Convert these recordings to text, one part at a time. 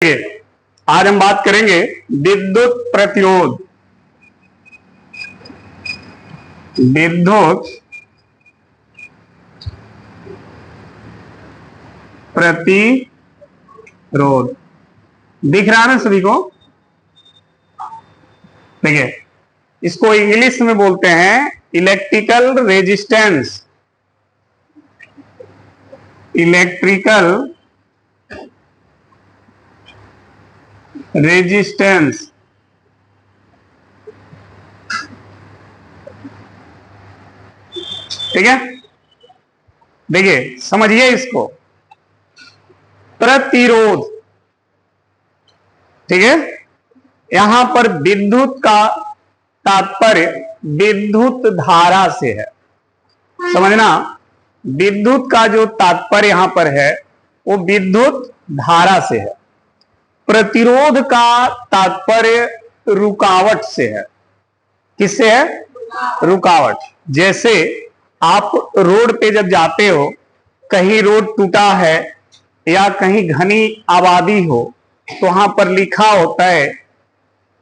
आज हम बात करेंगे विद्युत प्रतिरोध। विद्युत प्रतिरोध दिख रहा है ना सभी को? देखिए, इसको इंग्लिश में बोलते हैं इलेक्ट्रिकल रेजिस्टेंस। इलेक्ट्रिकल रेजिस्टेंस, ठीक है। देखिए, समझिए इसको, प्रतिरोध, ठीक है। यहां पर विद्युत का तात्पर्य विद्युत धारा से है, समझना। विद्युत का जो तात्पर्य यहां पर है वो विद्युत धारा से है। प्रतिरोध का तात्पर्य रुकावट से है। किससे है? रुकावट। जैसे आप रोड पे जब जाते हो, कहीं रोड टूटा है या कहीं घनी आबादी हो, तो वहां पर लिखा होता है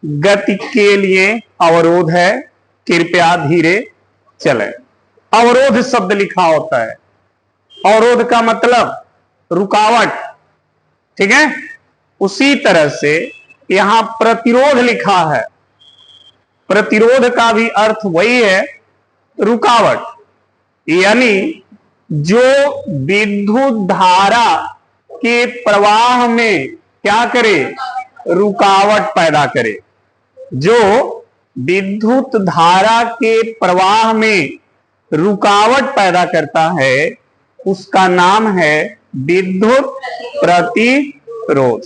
गति के लिए अवरोध है, कृपया धीरे चलें। अवरोध शब्द लिखा होता है। अवरोध का मतलब रुकावट, ठीक है। उसी तरह से यहां प्रतिरोध लिखा है। प्रतिरोध का भी अर्थ वही है, रुकावट। यानी जो विद्युत धारा के प्रवाह में क्या करे? रुकावट पैदा करे। जो विद्युत धारा के प्रवाह में रुकावट पैदा करता है उसका नाम है विद्युत प्रतिरोध।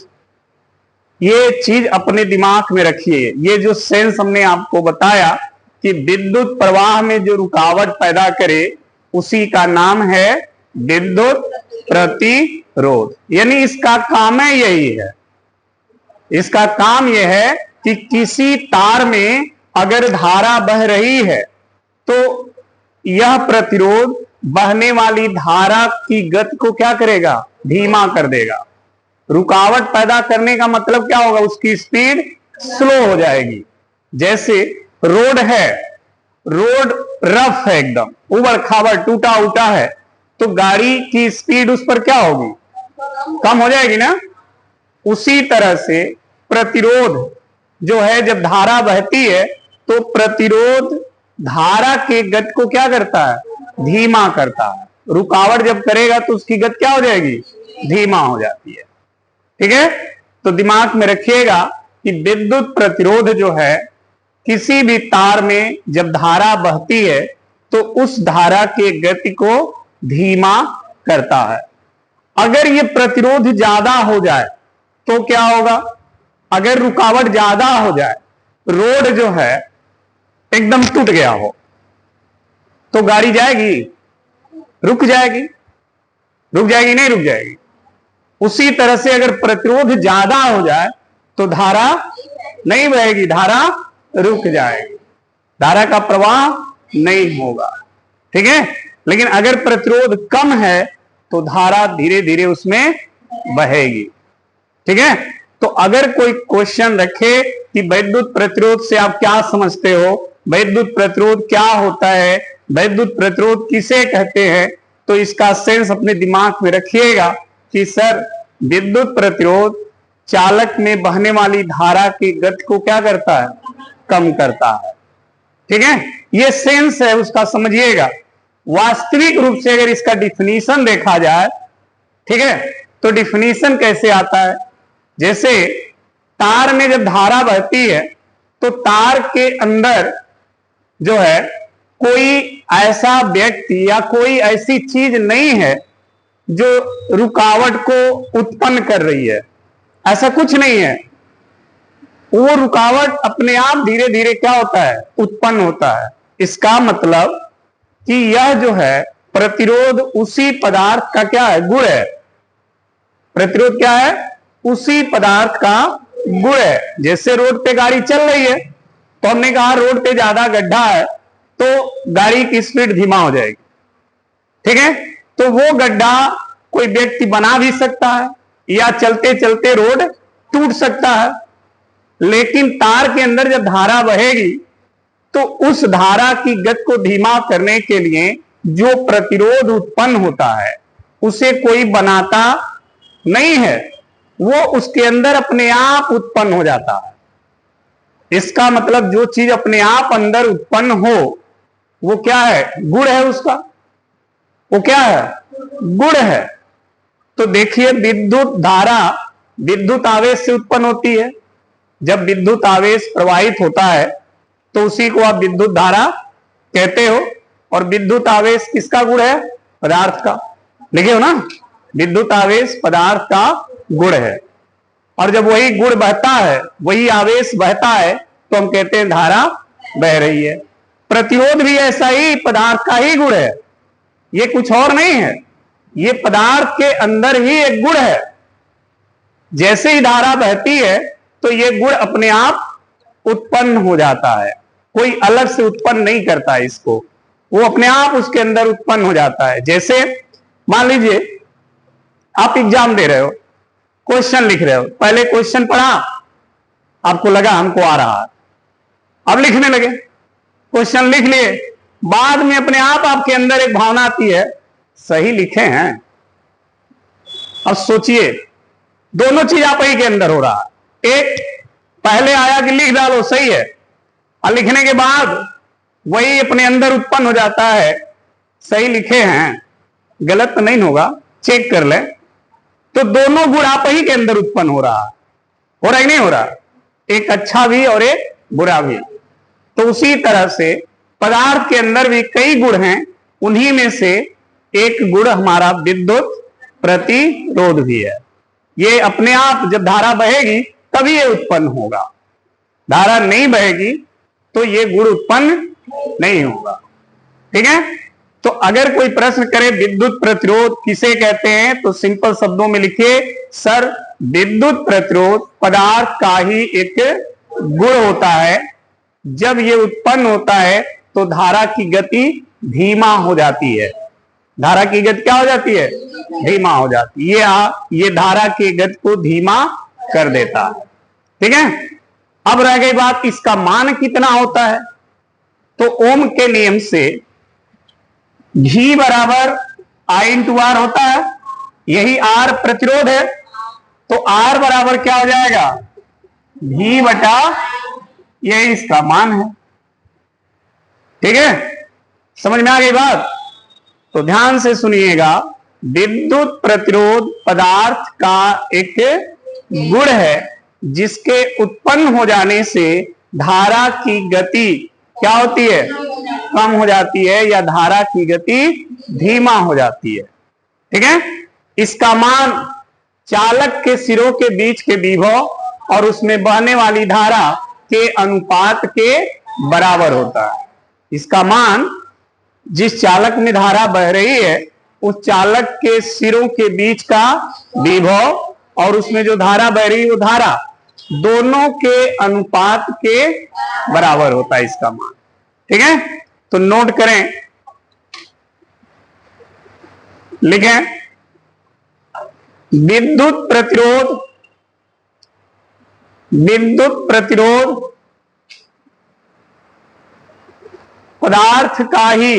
ये चीज अपने दिमाग में रखिए। ये जो सेंस हमने आपको बताया कि विद्युत प्रवाह में जो रुकावट पैदा करे उसी का नाम है विद्युत प्रतिरोध। यानी इसका काम है, यही है। इसका काम यह है कि किसी तार में अगर धारा बह रही है तो यह प्रतिरोध बहने वाली धारा की गति को क्या करेगा? धीमा कर देगा। रुकावट पैदा करने का मतलब क्या होगा? उसकी स्पीड स्लो हो जाएगी। जैसे रोड है, रोड रफ है, एकदम उबड़ खाबड़ टूटा उटा है, तो गाड़ी की स्पीड उस पर क्या होगी? कम हो जाएगी ना। उसी तरह से प्रतिरोध जो है, जब धारा बहती है तो प्रतिरोध धारा के गति को क्या करता है? धीमा करता है। रुकावट जब करेगा तो उसकी गति क्या हो जाएगी? धीमा हो जाती है, ठीक है। तो दिमाग में रखिएगा कि विद्युत प्रतिरोध जो है, किसी भी तार में जब धारा बहती है तो उस धारा के गति को धीमा करता है। अगर ये प्रतिरोध ज्यादा हो जाए तो क्या होगा? अगर रुकावट ज्यादा हो जाए, रोड जो है एकदम टूट गया हो, तो गाड़ी जाएगी? रुक जाएगी। रुक जाएगी? नहीं रुक जाएगी। उसी तरह से अगर प्रतिरोध ज्यादा हो जाए तो धारा नहीं बहेगी, धारा रुक जाएगी, धारा का प्रवाह नहीं होगा, ठीक है। लेकिन अगर प्रतिरोध कम है तो धारा धीरे धीरे उसमें बहेगी, ठीक है। तो अगर कोई क्वेश्चन रखे कि विद्युत प्रतिरोध से आप क्या समझते हो, विद्युत प्रतिरोध क्या होता है, विद्युत प्रतिरोध किसे कहते हैं, तो इसका सेंस अपने दिमाग में रखिएगा कि सर, विद्युत प्रतिरोध चालक में बहने वाली धारा की गति को क्या करता है? कम करता है, ठीक है। ये सेंस है उसका, समझिएगा। वास्तविक रूप से अगर इसका डिफिनीशन देखा जाए, ठीक है, तो डिफिनीशन कैसे आता है? जैसे तार में जब धारा बहती है तो तार के अंदर जो है कोई ऐसा व्यक्ति या कोई ऐसी चीज नहीं है जो रुकावट को उत्पन्न कर रही है। ऐसा कुछ नहीं है। वो रुकावट अपने आप धीरे धीरे क्या होता है? उत्पन्न होता है। इसका मतलब कि यह जो है प्रतिरोध उसी पदार्थ का क्या है? गुण है। प्रतिरोध क्या है? उसी पदार्थ का गुण है। जैसे रोड पे गाड़ी चल रही है तो हमने कहा रोड पे ज्यादा गड्ढा है तो गाड़ी की स्पीड धीमा हो जाएगी, ठीक है। तो वो गड्ढा कोई व्यक्ति बना भी सकता है या चलते चलते रोड टूट सकता है, लेकिन तार के अंदर जब धारा बहेगी तो उस धारा की गति को धीमा करने के लिए जो प्रतिरोध उत्पन्न होता है उसे कोई बनाता नहीं है, वो उसके अंदर अपने आप उत्पन्न हो जाता है। इसका मतलब जो चीज अपने आप अंदर उत्पन्न हो वो क्या है? गुण है उसका। वो क्या है? गुण है। तो देखिए, विद्युत धारा विद्युत आवेश से उत्पन्न होती है। जब विद्युत आवेश प्रवाहित होता है तो उसी को आप विद्युत धारा कहते हो। और विद्युत आवेश किसका गुण है? पदार्थ का। लिखे हो ना, विद्युत आवेश पदार्थ का गुण है। और जब वही गुण बहता है, वही आवेश बहता है, तो हम कहते हैं धारा बह रही है। प्रतिरोध भी ऐसा ही पदार्थ का ही गुण है, ये कुछ और नहीं है। ये पदार्थ के अंदर ही एक गुण है। जैसे ही धारा बहती है तो ये गुण अपने आप उत्पन्न हो जाता है, कोई अलग से उत्पन्न नहीं करता है इसको, वो अपने आप उसके अंदर उत्पन्न हो जाता है। जैसे मान लीजिए आप एग्जाम दे रहे हो, क्वेश्चन लिख रहे हो, पहले क्वेश्चन पढ़ा, आपको लगा हमको आ रहा है, अब लिखने लगे, क्वेश्चन लिख लिए, बाद में अपने आप आपके अंदर एक भावना आती है सही लिखे हैं। अब सोचिए, दोनों चीज आप ही के अंदर हो रहा है। एक पहले आया कि लिख डालो सही है, और लिखने के बाद वही अपने अंदर उत्पन्न हो जाता है सही लिखे हैं, गलत तो नहीं होगा, चेक कर ले। तो दोनों गुण आप ही के अंदर उत्पन्न हो रहा है कि नहीं हो रहा? एक अच्छा भी और एक बुरा भी। तो उसी तरह से पदार्थ के अंदर भी कई गुण हैं, उन्हीं में से एक गुण हमारा विद्युत प्रतिरोध भी है। ये अपने आप जब धारा बहेगी तभी ये उत्पन्न होगा, धारा नहीं बहेगी तो ये गुण उत्पन्न नहीं होगा। ठीक है? तो अगर कोई प्रश्न करे विद्युत प्रतिरोध किसे कहते हैं, तो सिंपल शब्दों में लिखिए, सर विद्युत प्रतिरोध पदार्थ का ही एक गुण होता है। जब ये उत्पन्न होता है तो धारा की गति धीमा हो जाती है। धारा की गति क्या हो जाती है? धीमा हो जाती है। ये धारा की गति को धीमा कर देता है। ठीक है? अब रह गई बात, इसका मान कितना होता है? तो ओम के नियम से V बराबर I इंटू आर होता है, यही R प्रतिरोध है। तो R बराबर क्या हो जाएगा? V बटा यही इसका मान है। ठीक है? समझ में आ गई बात? तो ध्यान से सुनिएगा, विद्युत प्रतिरोध पदार्थ का एक गुण है जिसके उत्पन्न हो जाने से धारा की गति क्या होती है? कम हो जाती है, या धारा की गति धीमा हो जाती है। ठीक है? इसका मान चालक के सिरों के बीच के विभव और उसमें बहने वाली धारा के अनुपात के बराबर होता है। इसका मान जिस चालक में धारा बह रही है उस चालक के सिरों के बीच का विभव और उसमें जो धारा बह रही है वो धारा, दोनों के अनुपात के बराबर होता है इसका मान। ठीक है? तो नोट करें, लिखें, विद्युत प्रतिरोध पदार्थ का ही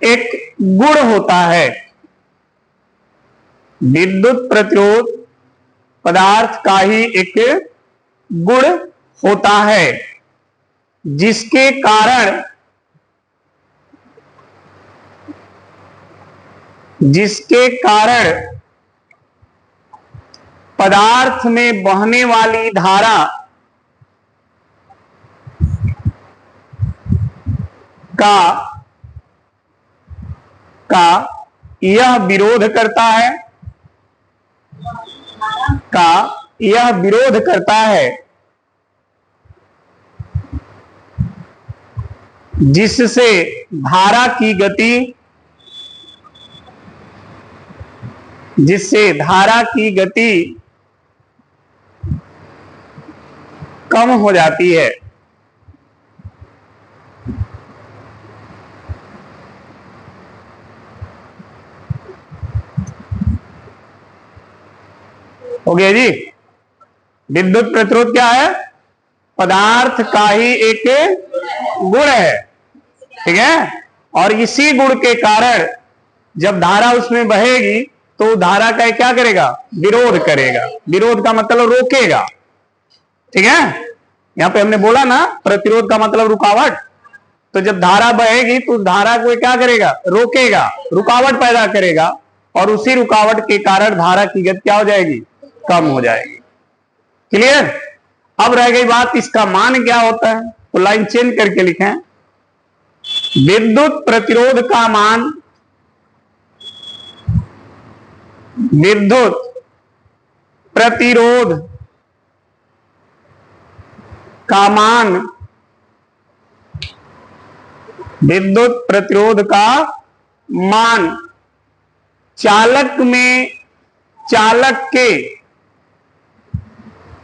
एक गुण होता है। विद्युत प्रतिरोध पदार्थ का ही एक गुण होता है जिसके कारण पदार्थ में बहने वाली धारा का यह विरोध करता है जिससे धारा की गति कम हो जाती है। हो गया जी। विद्युत प्रतिरोध क्या है? पदार्थ का ही एक गुण है, ठीक है। और इसी गुण के कारण जब धारा उसमें बहेगी तो धारा का क्या करेगा? विरोध करेगा। विरोध का मतलब रोकेगा, ठीक है। यहां पे हमने बोला ना प्रतिरोध का मतलब रुकावट। तो जब धारा बहेगी तो धारा को क्या करेगा? रोकेगा, रुकावट पैदा करेगा, और उसी रुकावट के कारण धारा की गति क्या हो जाएगी? कम हो जाएगी। क्लियर? अब रह गई बात इसका मान क्या होता है, तो लाइन चेंज करके लिखें। विद्युत प्रतिरोध का मान, विद्युत प्रतिरोध का मान, विद्युत प्रतिरोध का मान चालक में, चालक के,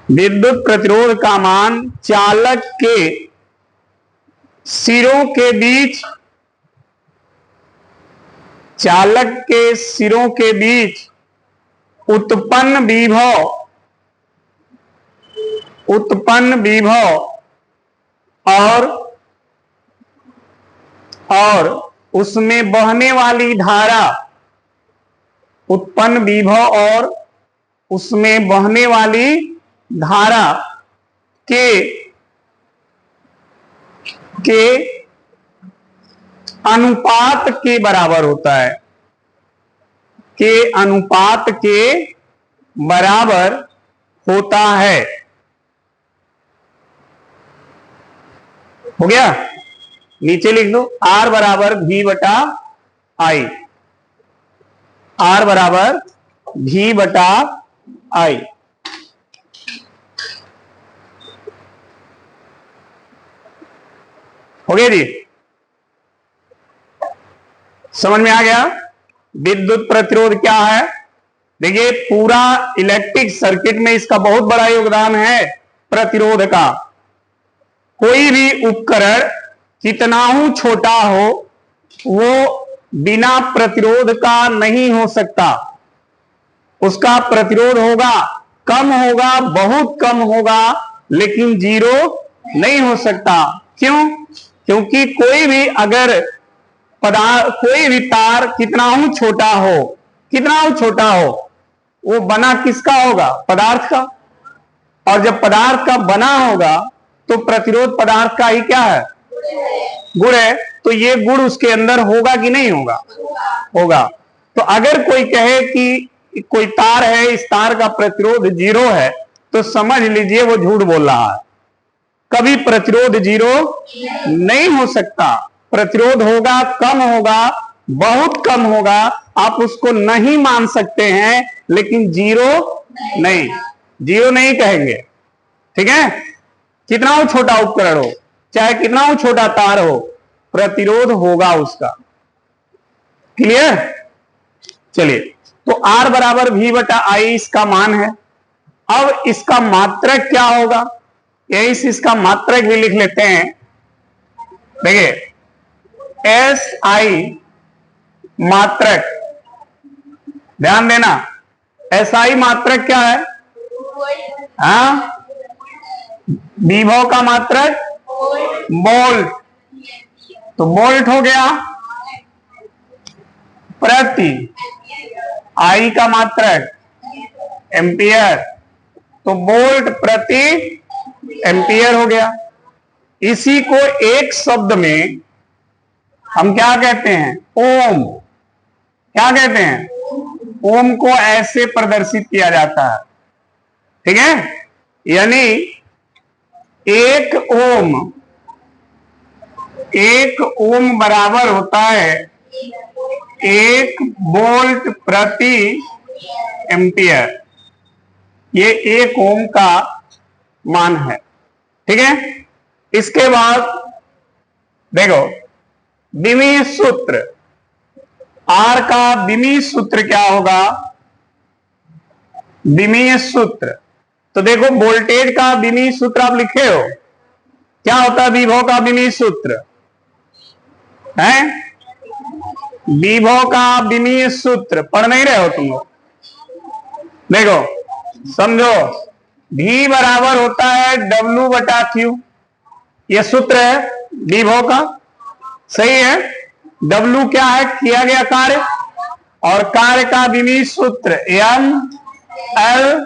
विद्युत प्रतिरोध का मान चालक के सिरों के बीच, चालक के सिरों के बीच उत्पन्न विभव, उत्पन्न विभव और उसमें बहने वाली धारा, उत्पन्न विभव और उसमें बहने वाली धारा के अनुपात के बराबर होता है, के अनुपात के बराबर होता है। हो गया? नीचे लिख दो R बराबर V बटा I, R बराबर V बटा I। हो गया जी? समझ में आ गया? विद्युत प्रतिरोध क्या है? देखिए पूरा इलेक्ट्रिक सर्किट में इसका बहुत बड़ा योगदान है प्रतिरोध का। कोई भी उपकरण कितना ही छोटा हो वो बिना प्रतिरोध का नहीं हो सकता। उसका प्रतिरोध होगा, कम होगा, बहुत कम होगा, लेकिन जीरो नहीं हो सकता। क्यों? क्योंकि कोई भी अगर कोई भी तार कितना ही छोटा हो, कितना ही छोटा हो, वो बना किसका होगा? पदार्थ का। और जब पदार्थ का बना होगा तो प्रतिरोध पदार्थ का ही क्या है? गुण है। तो ये गुण उसके अंदर होगा कि नहीं होगा? होगा। तो अगर कोई कहे कि कोई तार है, इस तार का प्रतिरोध जीरो है, तो समझ लीजिए वो झूठ बोल रहा है। कभी प्रतिरोध जीरो नहीं हो सकता। प्रतिरोध होगा, कम होगा, बहुत कम होगा, आप उसको नहीं मान सकते हैं, लेकिन जीरो नहीं, जीरो नहीं कहेंगे, ठीक है। कितना हो छोटा उपकरण हो, चाहे कितना हो छोटा तार हो, प्रतिरोध होगा उसका। क्लियर? चलिए, तो R बराबर V बटा I इसका मान है। अब इसका मात्रक क्या होगा? यही इसका मात्रक भी लिख लेते हैं। देखिए SI मात्रक, ध्यान देना, SI मात्रक क्या है? हाँ, विभव का मात्रक वोल्ट, तो वोल्ट हो गया प्रति, I का मात्रक एम्पियर, तो वोल्ट प्रति एम्पियर हो गया। इसी को एक शब्द में हम क्या कहते हैं? ओम। क्या कहते हैं? ओम को ऐसे प्रदर्शित किया जाता है, ठीक है। यानी एक ओम बराबर होता है 1 वोल्ट प्रति एम्पियर। ये 1 ओम का मान है, ठीक है। इसके बाद देखो विमीय सूत्र, R का विमीय सूत्र क्या होगा? विमीय सूत्र, तो देखो वोल्टेज का विमीय सूत्र आप लिखे हो, क्या होता है विभव का विमीय सूत्र? है विभव का विमीय सूत्र पढ़ नहीं रहे हो तुम लोग? देखो समझो, V बराबर होता है W/Q, ये सूत्र है विभव का, सही है। W क्या है? किया गया कार्य, और कार्य का विमीय सूत्र ml²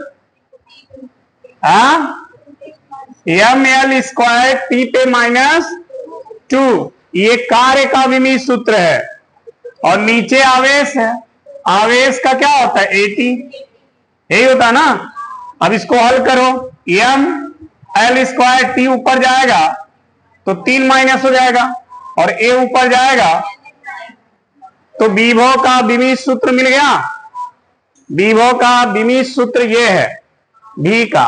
T पे -2, ये कार्य का विमीय सूत्र है। और नीचे आवेश है, आवेश का क्या होता है? AT, यही होता है ना। अब इसको हल करो, ml² T ऊपर जाएगा तो 3 माइनस हो जाएगा, और A ऊपर जाएगा तो विभव का विमीय सूत्र मिल गया। विभव का विमीय सूत्र ये है V का,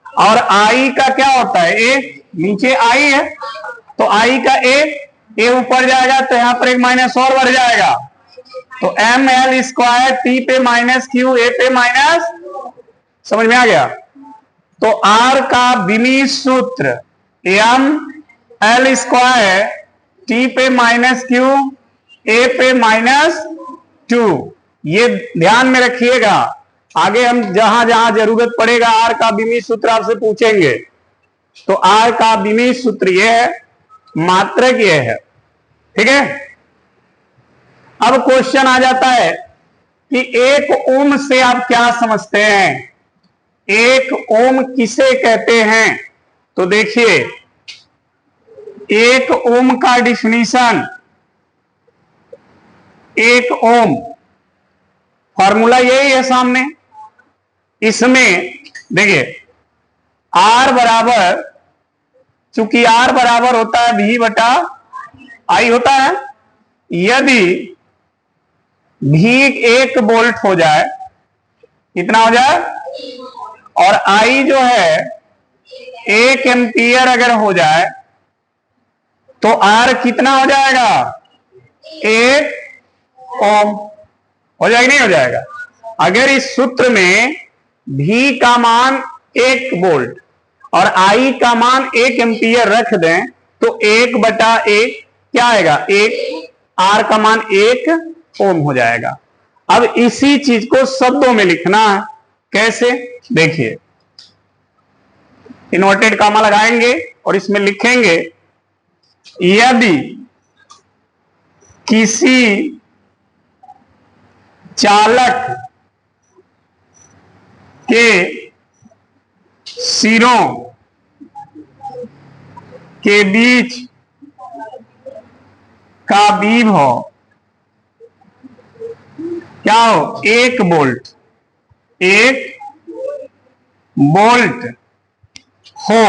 और I का क्या होता है? A, नीचे I है तो I का A ऊपर जाएगा तो यहां पर एक माइनस और बढ़ जाएगा, तो ml² T पे -Q, A पे माइनस, समझ में आ गया। तो R का विमीय सूत्र ml² T पे -Q, A पे -2, ये ध्यान में रखिएगा। आगे हम जहां जहां जरूरत पड़ेगा R का विमीय सूत्र आपसे पूछेंगे। तो R का विमीय सूत्र ये है, मात्रक ये है, ठीक है। अब क्वेश्चन आ जाता है कि 1 ओम से आप क्या समझते हैं? 1 ओम किसे कहते हैं? तो देखिए, 1 ओम का डिफिनीशन, 1 ओम फॉर्मूला यही है सामने। इसमें देखिए, R बराबर, चूंकि R बराबर होता है V/I होता है, यदि V 1 वोल्ट हो जाए, कितना हो जाए? और I जो है 1 एम्पियर अगर हो जाए तो R कितना हो जाएगा? 1 ओम हो जाएगा, नहीं हो जाएगा? अगर इस सूत्र में V का मान 1 वोल्ट और I का मान 1 एम्पियर रख दें तो 1/1 क्या आएगा? 1, R का मान 1 ओम हो जाएगा। अब इसी चीज को शब्दों में लिखना है, कैसे? देखिए, इन्वर्टेड कामा लगाएंगे और इसमें लिखेंगे, यदि किसी चालक के सिरों के बीच का विभव क्या हो? 1 वोल्ट, 1 वोल्ट हो,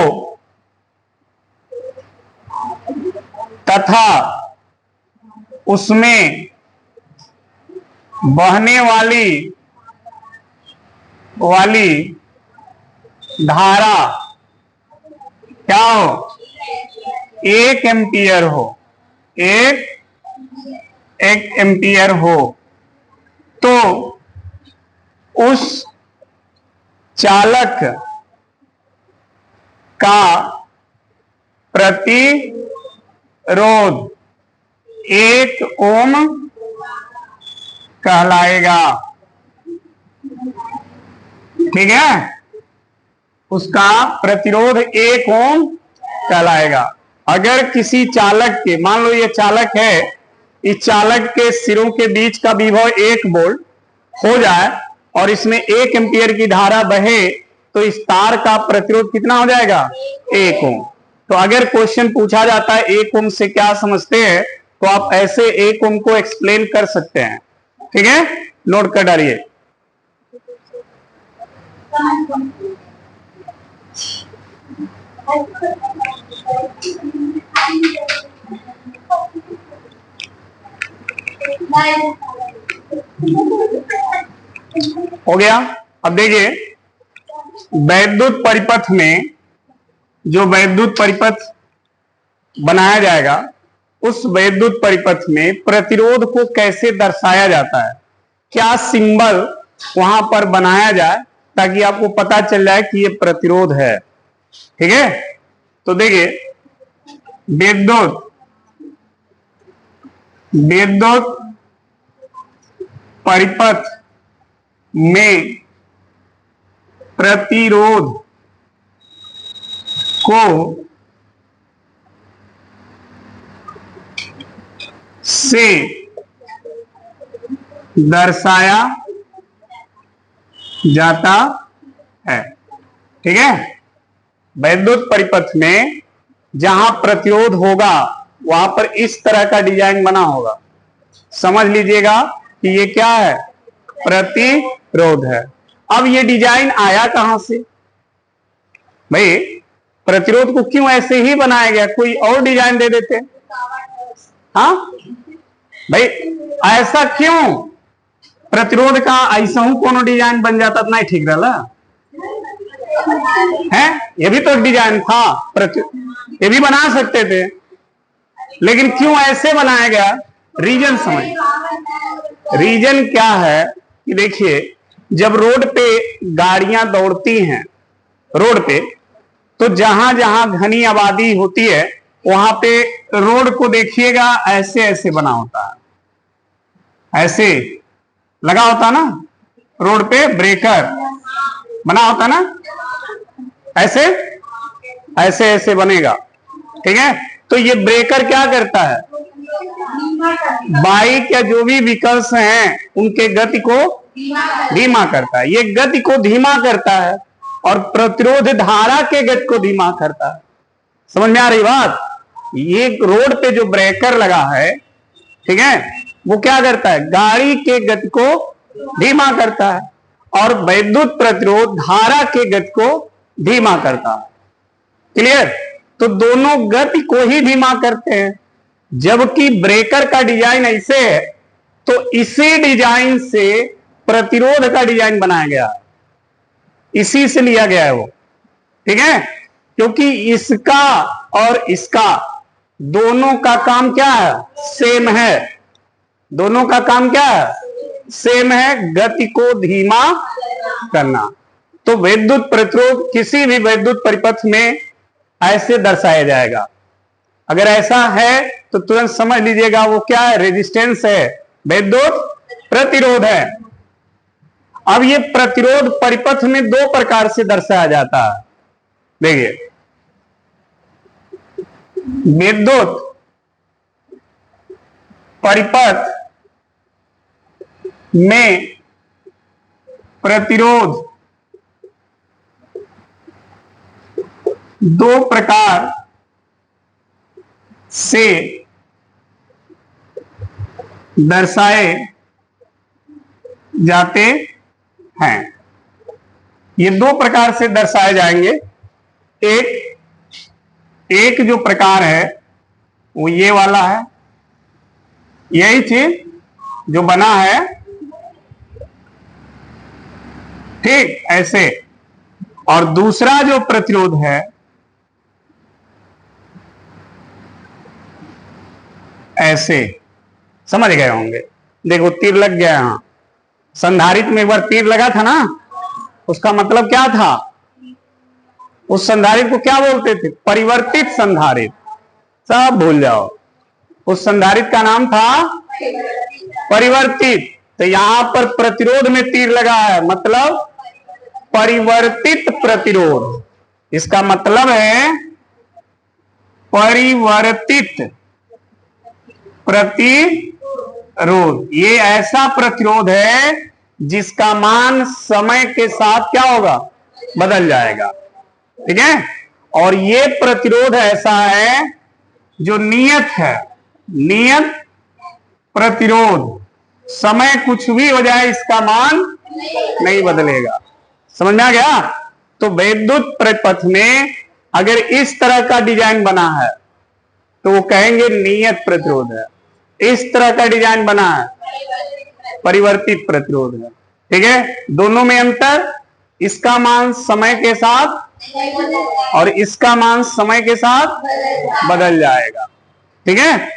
तथा उसमें बहने वाली धारा क्या हो? 1 एम्पियर हो, 1 एम्पियर हो, तो उस चालक का प्रतिरोध 1 ओम कहलाएगा, ठीक है। उसका प्रतिरोध 1 ओम कहलाएगा। अगर किसी चालक के, मान लो ये चालक है, इस चालक के सिरों के बीच का विभव 1 वोल्ट हो जाए और इसमें 1 एम्पियर की धारा बहे, तो इस तार का प्रतिरोध कितना हो जाएगा? 1 ओम। तो अगर क्वेश्चन पूछा जाता है 1 ओम से क्या समझते हैं, तो आप ऐसे 1 ओम को एक्सप्लेन कर सकते हैं, ठीक है। नोट कर डालिए। हो गया। अब देखिए, वैद्युत परिपथ में जो वैद्युत परिपथ बनाया जाएगा, उस वैद्युत परिपथ में प्रतिरोध को कैसे दर्शाया जाता है, क्या सिंबल वहां पर बनाया जाए ताकि आपको पता चल जाए कि ये प्रतिरोध है, ठीक है। तो देखिए, विद्युत परिपथ में प्रतिरोध को से दर्शाया जाता है। ठीक है, वैद्युत परिपथ में जहां प्रतिरोध होगा वहां पर इस तरह का डिजाइन बना होगा। समझ लीजिएगा कि ये क्या है, प्रतिरोध है। अब ये डिजाइन आया कहां से भाई? प्रतिरोध को क्यों ऐसे ही बनाया गया, कोई और डिजाइन दे देते? हाँ भाई, ऐसा क्यों? प्रतिरोध का ऐसा हूं कोनो डिजाइन बन जाता तो नहीं ठीक रहा है? ये भी तो डिजाइन था, ये भी बना सकते थे, लेकिन क्यों ऐसे बनाया गया? रीजन समझ। रीजन क्या है कि देखिए, जब रोड पे गाड़ियां दौड़ती हैं रोड पे, तो जहां जहां घनी आबादी होती है वहां पे रोड को देखिएगा ऐसे ऐसे बना होता है, ऐसे लगा होता ना, रोड पे ब्रेकर बना होता ना, ऐसे ऐसे ऐसे बनेगा। ठीक है, तो ये ब्रेकर क्या करता है? बाइक या जो भी व्हीकल्स हैं उनके गति को धीमा करता है। ये गति को धीमा करता है और प्रतिरोध धारा के गति को धीमा करता है। समझ में आ रही बात? ये रोड पे जो ब्रेकर लगा है, ठीक है, वो क्या करता है? गाड़ी के गति को धीमा करता है और वैद्युत प्रतिरोध धारा के गति को धीमा करता है। क्लियर? तो दोनों गति को ही धीमा करते हैं। जबकि ब्रेकर का डिजाइन ऐसे है, तो इसी डिजाइन से प्रतिरोध का डिजाइन बनाया गया है, इसी से लिया गया है वो। ठीक है, क्योंकि इसका और इसका दोनों का काम क्या है? सेम है। दोनों का काम क्या है? सेम है, गति को धीमा करना। तो विद्युत प्रतिरोध किसी भी विद्युत परिपथ में ऐसे दर्शाया जाएगा। अगर ऐसा है तो तुरंत समझ लीजिएगा वो क्या है? रेजिस्टेंस है, विद्युत प्रतिरोध है। अब ये प्रतिरोध परिपथ में दो प्रकार से दर्शाया जाता है। देखिए, विद्युत परिपथ में प्रतिरोध दो प्रकार से दर्शाए जाते हैं। ये दो प्रकार से दर्शाए जाएंगे। एक जो प्रकार है वो ये वाला है, यही चीज जो बना है, ठीक ऐसे। और दूसरा जो प्रतिरोध है ऐसे। समझ गए होंगे? देखो तीर लग गया यहां। संधारित्र में एक बार तीर लगा था ना, उसका मतलब क्या था? उस संधारित्र को क्या बोलते थे? परिवर्तित संधारित्र। सब भूल जाओ, उस संधारित्र का नाम था परिवर्तित। तो यहां पर प्रतिरोध में तीर लगा है, मतलब परिवर्तित प्रतिरोध। इसका मतलब है परिवर्तित प्रतिरोध। ये ऐसा प्रतिरोध है जिसका मान समय के साथ क्या होगा? बदल जाएगा। ठीक है, और ये प्रतिरोध ऐसा है जो नियत है, नियत प्रतिरोध। समय कुछ भी हो जाए इसका मान नहीं बदलेगा। समझ में आ गया? तो विद्युत परिपथ में अगर इस तरह का डिजाइन बना है तो वो कहेंगे नियत प्रतिरोध है। इस तरह का डिजाइन बना है, परिवर्तित प्रतिरोध है। ठीक है, दोनों में अंतर, इसका मान समय के साथ और इसका मान समय के साथ बदल जाएगा। ठीक है,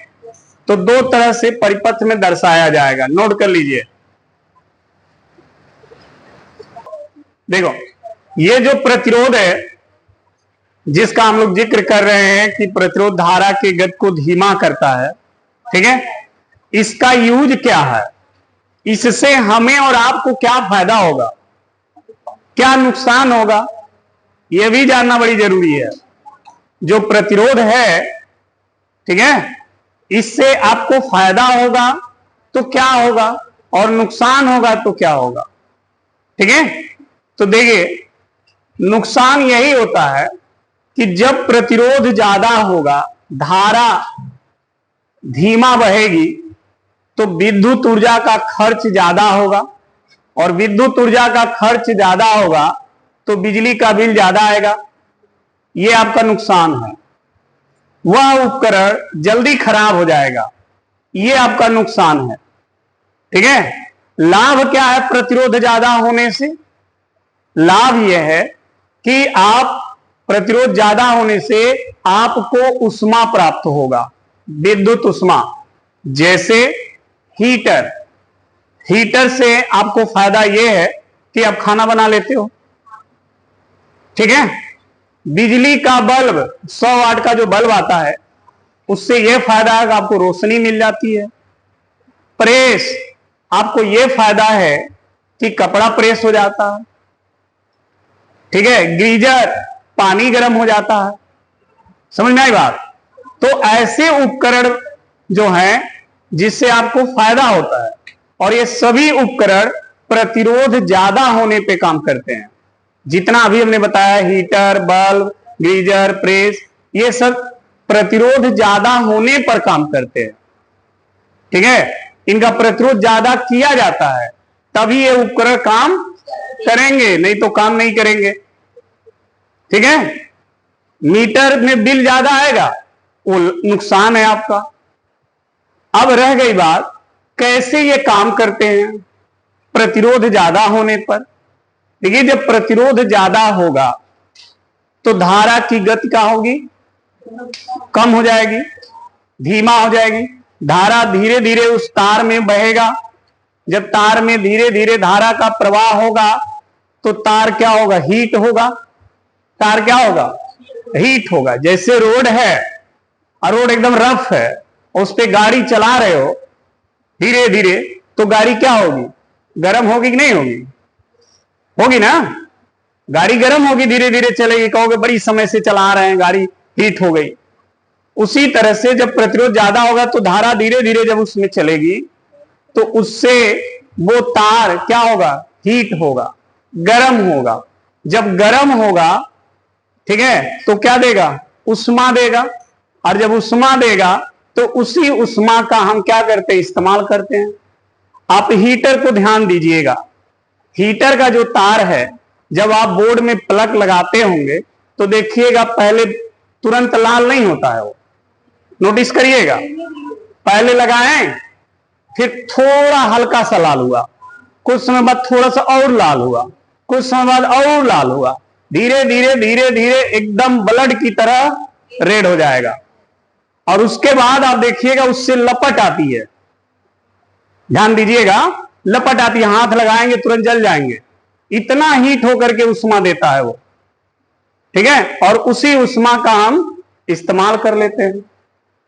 तो दो तरह से परिपथ में दर्शाया जाएगा। नोट कर लीजिए। देखो, ये जो प्रतिरोध है जिसका हम लोग जिक्र कर रहे हैं कि प्रतिरोध धारा के गति को धीमा करता है, ठीक है, इसका यूज क्या है? इससे हमें और आपको क्या फायदा होगा? क्या नुकसान होगा यह भी जानना बड़ी जरूरी है। जो प्रतिरोध है, ठीक है, इससे आपको फायदा होगा तो क्या होगा और नुकसान होगा तो क्या होगा, ठीक है। तो देखिए, नुकसान यही होता है कि जब प्रतिरोध ज्यादा होगा, धारा धीमा बहेगी, तो विद्युत ऊर्जा का खर्च ज्यादा होगा, और विद्युत ऊर्जा का खर्च ज्यादा होगा तो बिजली का बिल ज्यादा आएगा। यह आपका नुकसान है। वह उपकरण जल्दी खराब हो जाएगा, यह आपका नुकसान है, ठीक है। लाभ क्या है प्रतिरोध ज्यादा होने से? लाभ यह है कि आप प्रतिरोध ज्यादा होने से आपको ऊष्मा प्राप्त होगा, विद्युत ऊष्मा। जैसे हीटर, हीटर से आपको फायदा यह है कि आप खाना बना लेते हो, ठीक है। बिजली का बल्ब, 100 वाट का जो बल्ब आता है, उससे यह फायदा है कि आपको रोशनी मिल जाती है। प्रेस, आपको यह फायदा है कि कपड़ा प्रेस हो जाता है, ठीक है। गीजर, पानी गर्म हो जाता है। समझ में आई बात? तो ऐसे उपकरण जो हैं जिससे आपको फायदा होता है, और ये सभी उपकरण प्रतिरोध ज्यादा होने पे काम करते हैं। जितना अभी हमने बताया, हीटर, बल्ब, गीजर, प्रेस, ये सब प्रतिरोध ज्यादा होने पर काम करते हैं, ठीक है। इनका प्रतिरोध ज्यादा किया जाता है तभी ये उपकरण काम करेंगे, नहीं तो काम नहीं करेंगे, ठीक है। मीटर में बिल ज्यादा आएगा, वो नुकसान है आपका। अब रह गई बात, कैसे ये काम करते हैं प्रतिरोध ज्यादा होने पर। देखिए, जब प्रतिरोध ज्यादा होगा तो धारा की गति क्या होगी? कम हो जाएगी, धीमा हो जाएगी। धारा धीरे धीरे उस तार में बहेगा। जब तार में धीरे धीरे धारा का प्रवाह होगा तो तार क्या होगा? हीट होगा। तार क्या होगा? हीट होगा। जैसे रोड है और रोड एकदम रफ है, उस पे गाड़ी चला रहे हो धीरे धीरे, तो गाड़ी क्या होगी? गर्म होगी कि नहीं होगी? होगी ना। गाड़ी गर्म होगी, धीरे धीरे चलेगी, कहोगे बड़ी समय से चला रहे हैं, गाड़ी हीट हो गई। उसी तरह से जब प्रतिरोध ज्यादा होगा तो धारा धीरे धीरे जब उसमें चलेगी तो उससे वो तार क्या होगा? हीट होगा, गर्म होगा। जब गर्म होगा, ठीक है, तो क्या देगा? ऊष्मा देगा। और जब ऊष्मा देगा तो उसी ऊष्मा का हम क्या करते हैं? इस्तेमाल करते हैं। आप हीटर को ध्यान दीजिएगा। हीटर का जो तार है, जब आप बोर्ड में प्लग लगाते होंगे तो देखिएगा पहले तुरंत लाल नहीं होता है, वो नोटिस करिएगा। पहले लगाएं, फिर थोड़ा हल्का सा लाल हुआ, कुछ समय बाद थोड़ा सा और लाल हुआ, कुछ समय बाद और लाल हुआ, धीरे धीरे धीरे धीरे एकदम ब्लड की तरह रेड हो जाएगा। और उसके बाद आप देखिएगा उससे लपट आती है। ध्यान दीजिएगा, लपट आती है, हाथ लगाएंगे तुरंत जल जाएंगे। इतना हीट होकर के ऊष्मा देता है वो, ठीक है। और उसी ऊष्मा का हम इस्तेमाल कर लेते हैं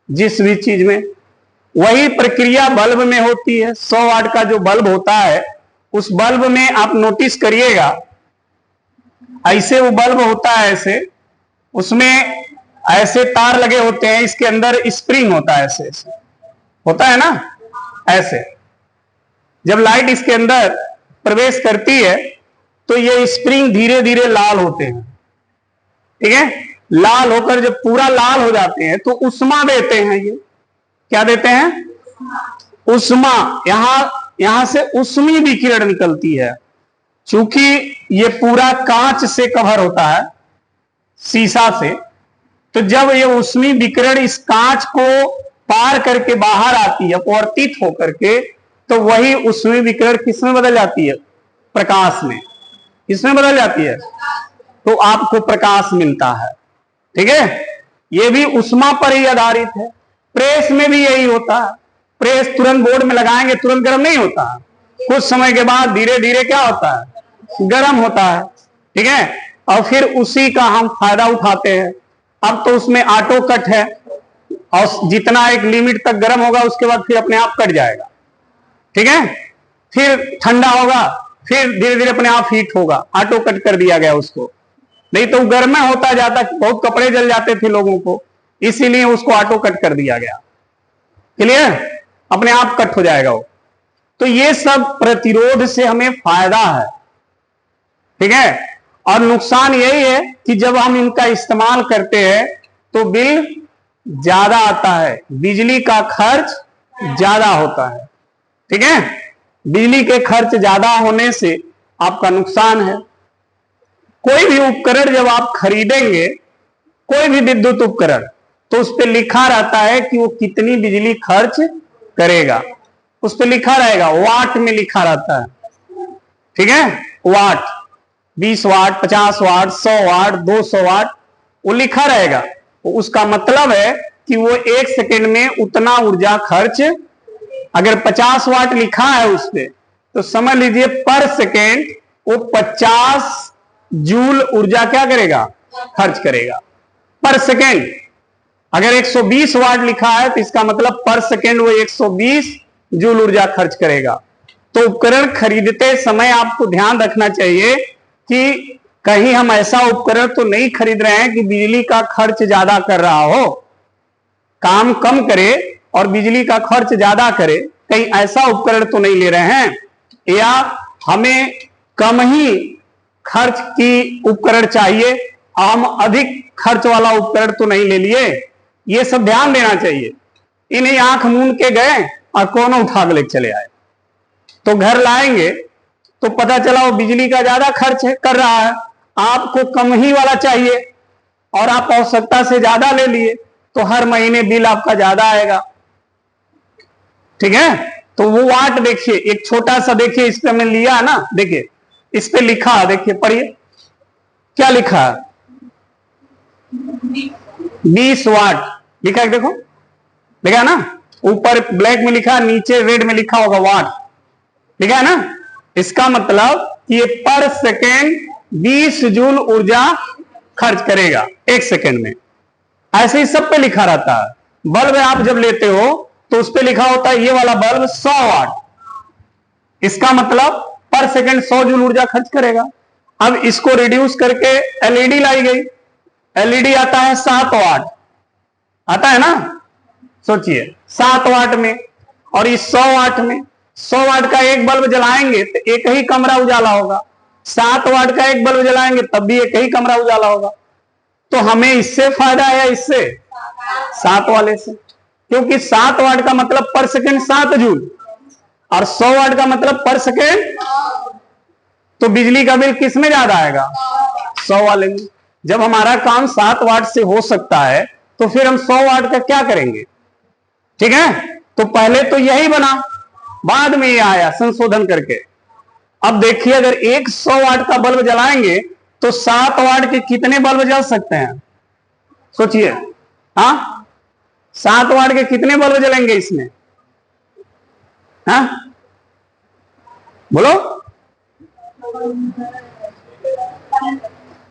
जिस भी चीज में। वही प्रक्रिया बल्ब में होती है। 100 वाट का जो बल्ब होता है, उस बल्ब में आप नोटिस करिएगा, ऐसे वो बल्ब होता है, ऐसे उसमें ऐसे तार लगे होते हैं, इसके अंदर स्प्रिंग होता है, ऐसे ऐसे होता है ना, ऐसे। जब लाइट इसके अंदर प्रवेश करती है तो ये स्प्रिंग धीरे धीरे लाल होते हैं, ठीक है। लाल होकर जब पूरा लाल हो जाते हैं तो ऊष्मा देते हैं। ये क्या देते हैं? ऊष्मा। यहां से ऊष्मी विकिरण निकलती है। चूंकि ये पूरा कांच से कवर होता है, शीशा से, तो जब ये ऊष्मी विकिरण इस कांच को पार करके बाहर आती है, अपवर्तित होकर के, तो वही ऊष्मी विकिरण किसमें बदल जाती है? प्रकाश में। किसमें बदल जाती है? तो आपको प्रकाश मिलता है, ठीक है। ये भी ऊष्मा पर ही आधारित है। प्रेस में भी यही होता है। प्रेस तुरंत बोर्ड में लगाएंगे तुरंत गर्म नहीं होता है, कुछ समय के बाद धीरे धीरे क्या होता है? गर्म होता है, ठीक है। और फिर उसी का हम फायदा उठाते हैं। अब तो उसमें ऑटो कट है, और जितना एक लिमिट तक गर्म होगा उसके बाद फिर अपने आप कट जाएगा, ठीक है। फिर ठंडा होगा, फिर धीरे धीरे अपने आप हीट होगा, ऑटो कट कर दिया गया उसको। नहीं तो गर्म होता जाता, बहुत कपड़े जल जाते थे लोगों को, इसीलिए उसको ऑटो कट कर दिया गया। क्लियर? अपने आप कट हो जाएगा वो। तो ये सब प्रतिरोध से हमें फायदा है, ठीक है। और नुकसान यही है कि जब हम इनका इस्तेमाल करते हैं तो बिल ज्यादा आता है, बिजली का खर्च ज्यादा होता है, ठीक है। बिजली के खर्च ज्यादा होने से आपका नुकसान है। कोई भी उपकरण जब आप खरीदेंगे, कोई भी विद्युत उपकरण, तो उस पर लिखा रहता है कि वो कितनी बिजली खर्च करेगा, उस पर लिखा रहेगा, वाट में लिखा रहता है, ठीक है। वाट, 20 वाट, 50 वाट, 100 वाट, 200 वाट, वो लिखा रहेगा। उसका मतलब है कि वो 1 सेकेंड में उतना ऊर्जा खर्च, अगर 50 वाट लिखा है उस पे, तो समझ लीजिए पर सेकेंड वो 50 जूल ऊर्जा क्या करेगा, खर्च करेगा पर सेकेंड। अगर 120 वाट लिखा है तो इसका मतलब पर सेकेंड वो 120 जूल ऊर्जा खर्च करेगा। तो उपकरण खरीदते समय आपको ध्यान रखना चाहिए कि कहीं हम ऐसा उपकरण तो नहीं खरीद रहे हैं कि बिजली का खर्च ज्यादा कर रहा हो, काम कम करे और बिजली का खर्च ज्यादा करे, कहीं ऐसा उपकरण तो नहीं ले रहे हैं, या हमें कम ही खर्च की उपकरण चाहिए, हम अधिक खर्च वाला उपकरण तो नहीं ले लिए। ये सब ध्यान देना चाहिए। इन्हें आंख मूंद के गए और कौन उठा के ले चले आए, तो घर लाएंगे तो पता चला वो बिजली का ज्यादा खर्च कर रहा है, आपको कम ही वाला चाहिए और आप आवश्यकता से ज्यादा ले लिए, तो हर महीने बिल आपका ज्यादा आएगा, ठीक है। तो वो वाट देखिए, एक छोटा सा देखिए, इस पे हमने लिया ना, देखिए इस पे लिखा है, देखिए पढ़िए क्या लिखा है, 20 वाट लिखा है, देखो लिखा है ना, ऊपर ब्लैक में लिखा, नीचे रेड में लिखा होगा वाट, लिखा है ना। इसका मतलब कि ये पर सेकेंड 20 जूल ऊर्जा खर्च करेगा 1 सेकेंड में। ऐसे ही सब पे लिखा रहता है। बल्ब आप जब लेते हो तो उस पे लिखा होता है ये वाला बल्ब 100 वाट, इसका मतलब पर सेकेंड 100 जूल ऊर्जा खर्च करेगा। अब इसको रिड्यूस करके एलईडी लाई गई, एलईडी आता है 7 वाट, आता है ना, सोचिए 7 वाट में और इस 100 वाट में, 100 वाट का एक बल्ब जलाएंगे तो एक ही कमरा उजाला होगा, 7 वाट का एक बल्ब जलाएंगे तब भी एक ही कमरा उजाला होगा। तो हमें इससे फायदा है, इससे 7 वाले से, क्योंकि 7 वाट का मतलब पर सेकेंड 7 जूल और 100 वाट का मतलब पर सेकेंड, तो बिजली का बिल किस में ज्यादा आएगा, 100 वाले में। जब हमारा काम 7 वाट से हो सकता है तो फिर हम 100 वाट का क्या करेंगे, ठीक है। तो पहले तो यही बना, बाद में ये आया संशोधन करके। अब देखिए अगर एक 100 वाट का बल्ब जलाएंगे तो 7 वाट के कितने बल्ब जल सकते हैं, सोचिए। हाँ, 7 वाट के कितने बल्ब जलेंगे इसमें, हाँ बोलो।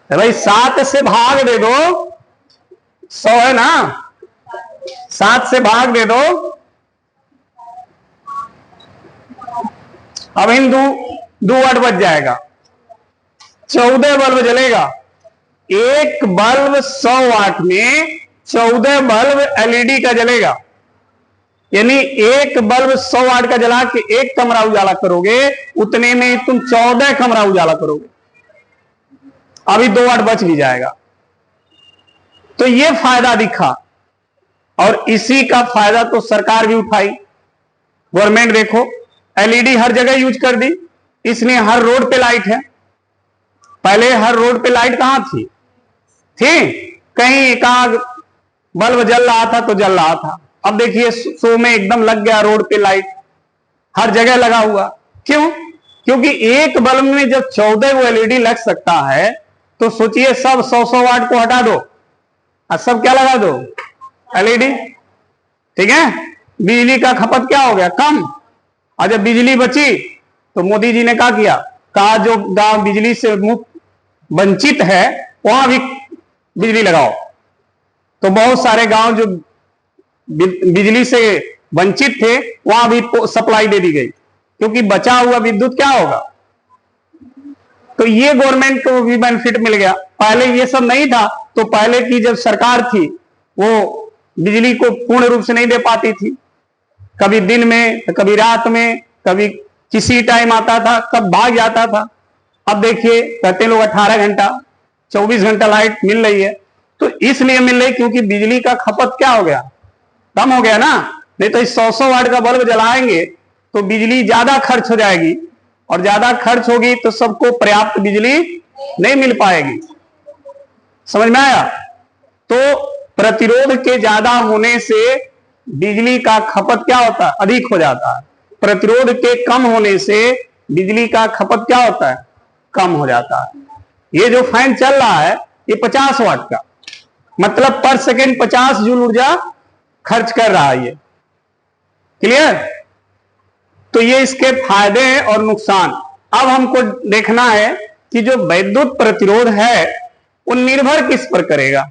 भाई 7 से भाग दे दो, 100 है ना, 7 से भाग दे दो, अब इन 2 वाट बच जाएगा, 14 बल्ब जलेगा। एक बल्ब 100 वाट में 14 बल्ब एलईडी का जलेगा, यानी एक बल्ब 100 वाट का जला के एक कमरा उजाला करोगे, उतने में तुम 14 कमरा उजाला करोगे, अभी 2 वाट बच भी जाएगा। तो ये फायदा दिखा और इसी का फायदा तो सरकार भी उठाई, गवर्नमेंट देखो एलईडी हर जगह यूज कर दी, इसलिए हर रोड पे लाइट है। पहले हर रोड पे लाइट कहां थी, कहीं एकाध बल्ब जल रहा था तो जल रहा था। अब देखिए 100 में एकदम लग गया रोड पे लाइट, हर जगह लगा हुआ। क्यों? क्योंकि एक बल्ब में जब 14 वो एलईडी लग सकता है तो सोचिए सब 100-100 वाट को हटा दो और सब क्या लगा दो, एलईडी, ठीक है। बिजली का खपत क्या हो गया, कम। और जब बिजली बची तो मोदी जी ने क्या किया, कहा जो गांव बिजली से मुक्त वंचित है वहां भी बिजली लगाओ। तो बहुत सारे गांव जो बिजली से वंचित थे वहां भी सप्लाई दे दी गई, क्योंकि बचा हुआ विद्युत क्या होगा, तो ये गवर्नमेंट को भी बेनिफिट मिल गया। पहले ये सब नहीं था, तो पहले की जब सरकार थी वो बिजली को पूर्ण रूप से नहीं दे पाती थी, कभी दिन में, कभी रात में, कभी किसी टाइम आता था, कब भाग जाता था। अब देखिए कहते लोग 18 घंटा 24 घंटा लाइट मिल रही है। तो इसलिए मिल रही क्योंकि बिजली का खपत क्या हो गया, कम हो गया ना। नहीं तो इस 100 वाट का बल्ब जलाएंगे तो बिजली ज्यादा खर्च हो जाएगी, और ज्यादा खर्च होगी तो सबको पर्याप्त बिजली नहीं मिल पाएगी। समझ में आया? तो प्रतिरोध के ज्यादा होने से बिजली का खपत क्या होता है, अधिक हो जाता है। प्रतिरोध के कम होने से बिजली का खपत क्या होता है, कम हो जाता है। ये जो फैन चल रहा है ये 50 वाट का, मतलब पर सेकेंड 50 जूल ऊर्जा खर्च कर रहा है। ये क्लियर? तो ये इसके फायदे हैं और नुकसान। अब हमको देखना है कि जो विद्युत प्रतिरोध है वो निर्भर किस पर करेगा।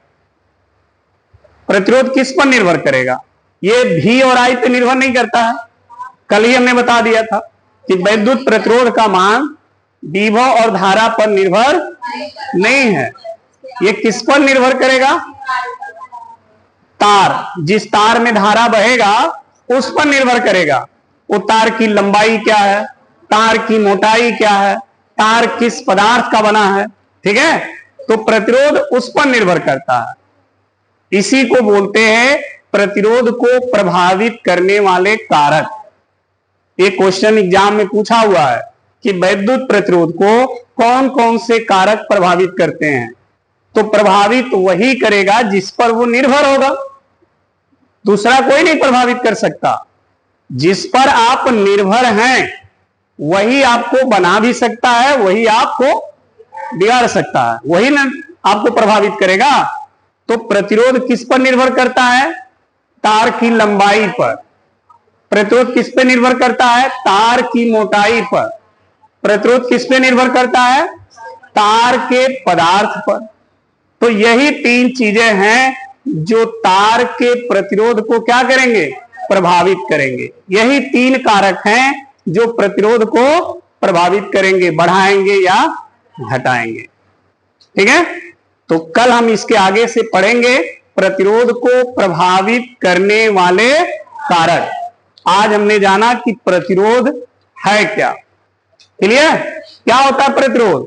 प्रतिरोध किस पर निर्भर करेगा? ये V और I पे निर्भर नहीं करता है। कल ही हमने बता दिया था कि विद्युत प्रतिरोध का मान विभव और धारा पर निर्भर नहीं है। ये किस पर निर्भर करेगा? तार, जिस तार में धारा बहेगा उस पर निर्भर करेगा। वो तार की लंबाई क्या है, तार की मोटाई क्या है, तार किस पदार्थ का बना है। ठीक है? तो प्रतिरोध उस पर निर्भर करता है। इसी को बोलते हैं प्रतिरोध को प्रभावित करने वाले कारक। एक क्वेश्चन एग्जाम में पूछा हुआ है कि विद्युत प्रतिरोध को कौन कौन से कारक प्रभावित करते हैं। तो प्रभावित वही करेगा जिस पर वो निर्भर होगा, दूसरा कोई नहीं प्रभावित कर सकता। जिस पर आप निर्भर हैं वही आपको बना भी सकता है, वही आपको बिगाड़ सकता है, वही ना आपको प्रभावित करेगा। तो प्रतिरोध किस पर निर्भर करता है? तार की लंबाई पर। प्रतिरोध किस पे निर्भर करता है? तार की मोटाई पर। प्रतिरोध किस पे निर्भर करता है? तार के पदार्थ पर। तो यही तीन चीजें हैं जो तार के प्रतिरोध को क्या करेंगे, प्रभावित करेंगे। यही तीन कारक हैं जो प्रतिरोध को प्रभावित करेंगे, बढ़ाएंगे या घटाएंगे। ठीक है? तो कल हम इसके आगे से पढ़ेंगे प्रतिरोध को प्रभावित करने वाले कारक। आज हमने जाना कि प्रतिरोध है क्या। क्लियर? क्या होता है प्रतिरोध,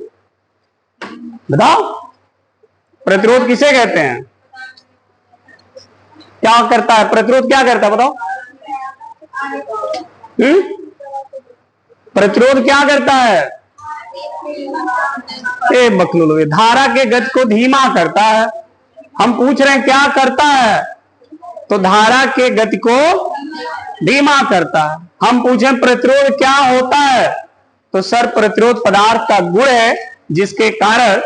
बताओ? प्रतिरोध किसे कहते हैं? क्या करता है प्रतिरोध, क्या करता है बताओ? प्रतिरोध क्या करता है? बकलुल, धारा के गति को धीमा करता है। हम पूछ रहे हैं क्या करता है, तो धारा के गति को धीमा करता है। हम पूछे प्रतिरोध क्या होता है, तो सर प्रतिरोध पदार्थ का गुण है जिसके कारण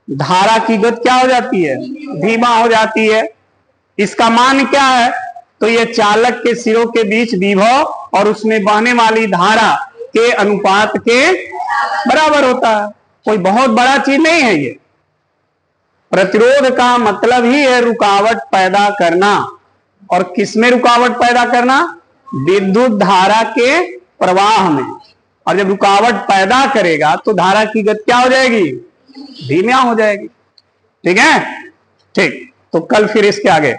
धारा की गति क्या हो जाती है, धीमा हो जाती है। इसका मान क्या है, तो यह चालक के सिरों के बीच विभव और उसमें बहने वाली धारा के अनुपात के बराबर होता है। कोई बहुत बड़ा चीज नहीं है ये। प्रतिरोध का मतलब ही है रुकावट पैदा करना। और किसमें रुकावट पैदा करना? विद्युत धारा के प्रवाह में। और जब रुकावट पैदा करेगा तो धारा की गति क्या हो जाएगी, धीमा हो जाएगी। ठीक है? ठीक, तो कल फिर इसके आगे